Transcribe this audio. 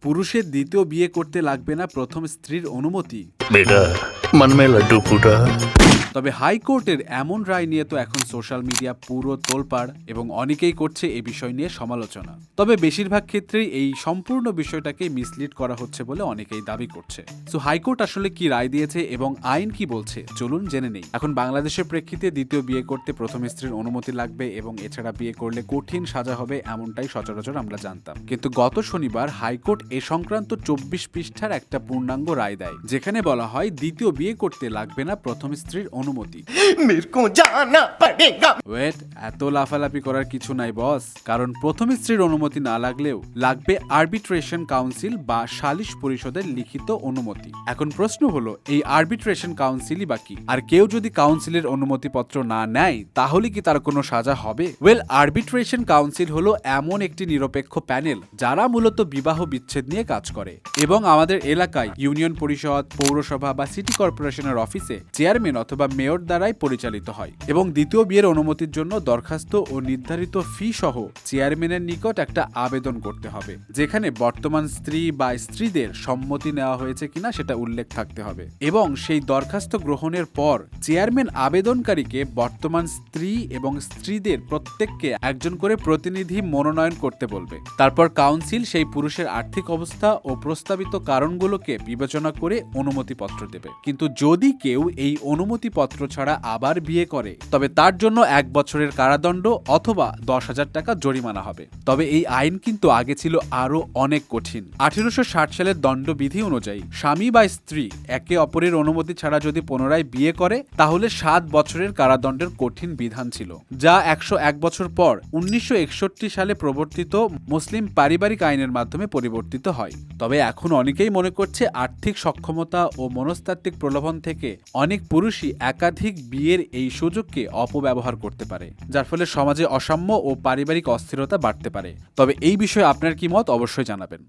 পুরুষের দ্বিতীয় বিয়ে করতে লাগবে না প্রথম স্ত্রীর অনুমতি। बेटा मन में लड्डू फूटा। তবে হাইকোর্টের এমন রায় নিয়ে তো এখন সোশ্যাল মিডিয়া পুরো তোলপাড় এবং অনেকেই করছে এই বিষয় নিয়ে সমালোচনা। তবে বেশিরভাগ ক্ষেত্রেই এই সম্পূর্ণ বিষয়টাকে মিসলিড করা হচ্ছে বলে অনেকেই দাবি করছে। সো হাইকোর্ট আসলে কি রায় দিয়েছে এবং আইন কি বলছে চলুন জেনে নেই। এখন বাংলাদেশের প্রেক্ষিতে দ্বিতীয় বিয়ে করতে প্রথম স্ত্রীর অনুমতি লাগবে এবং এছাড়া বিয়ে করলে কঠিন সাজা হবে এমনটাই সচরাচর আমরা জানতাম। কিন্তু গত শনিবার হাইকোর্ট এ সংক্রান্ত 24 পৃষ্ঠার একটা পূর্ণাঙ্গ রায় দেয়, যেখানে বলা হয় দ্বিতীয় বিয়ে করতে লাগবে না প্রথম স্ত্রীর অনুমতি। ওয়েট, এত লাফালাফি করার কিছু নাই বস, কারণ প্রথম স্ত্রীর অনুমতি না লাগলেও লাগবে আরবিট্রেশন কাউন্সিল বা সালিশ পরিষদের লিখিত অনুমতি। এখন প্রশ্ন হলো এই আরবিট্রেশন কাউন্সিলই বা কি, আর কেউ যদি কাউন্সিলের অনুমতিপত্র না নেয় তাহলে কি তার কোনো সাজা হবে? ওয়েল, আরবিট্রেশন কাউন্সিল হলো এমন একটি নিরপেক্ষ প্যানেল যারা মূলত বিবাহ বিচ্ছেদ নিয়ে কাজ করে এবং আমাদের এলাকায় ইউনিয়ন পরিষদ, পৌরসভা বা সিটি কর্পোরেশনের অফিসে চেয়ারম্যান অথবা মেয়র দ্বারাই পরিচালিত হয় এবং দ্বিতীয় বিয়ের অনুমতির জন্য দরখাস্ত ও নির্ধারিত ফি সহ চেয়ারম্যানের নিকট একটা আবেদন করতে হবে, যেখানে বর্তমান স্ত্রী বা স্ত্রীদের সম্মতি নেওয়া হয়েছে কিনা সেটা উল্লেখ থাকতে হবে এবং সেই দরখাস্ত গ্রহণের পর চেয়ারম্যান আবেদনকারীকে বর্তমান স্ত্রী এবং স্ত্রীদের প্রত্যেককে একজন করে প্রতিনিধি মনোনয়ন করতে বলবে। তারপর কাউন্সিল সেই পুরুষের আর্থিক অবস্থা ও প্রস্তাবিত কারণগুলোকে বিবেচনা করে অনুমতিপত্র দেবে। কিন্তু যদি কেউ এই অনুমতিপত্র ছাড়া আবার বিয়ে করে তবে তার জন্য 1 বছরের কারাদণ্ড অথবা 10,000 টাকা জরিমানা হবে। তবে এই আইন কিন্তু আগে ছিল আরো অনেক কঠিন। 1860 সালের দণ্ডবিধি অনুযায়ী স্বামী বা স্ত্রী একে অপরের অনুমতি ছাড়া যদি পুনরায় বিয়ে করে তাহলে 7 বছরের কারাদণ্ডের কঠিন বিধান ছিল, যা 101 বছর পর 1961 সালে প্রবর্তিত মুসলিম পারিবারিক আইনের মাধ্যমে পরিবর্তিত হয়। তবে এখন অনেকেই মনে করছে আর্থিক সক্ষমতা ও মনস্তাত্ত্বিক প্রলোভন থেকে অনেক পুরুষই একাধিক বিয়ের এই সুযোগকে অপব্যবহার করতে পারে, যার ফলে সমাজে অসাম্য ও পারিবারিক অস্থিরতা বাড়তে পারে। তবে এই বিষয়ে আপনার কি মত অবশ্যই জানাবেন।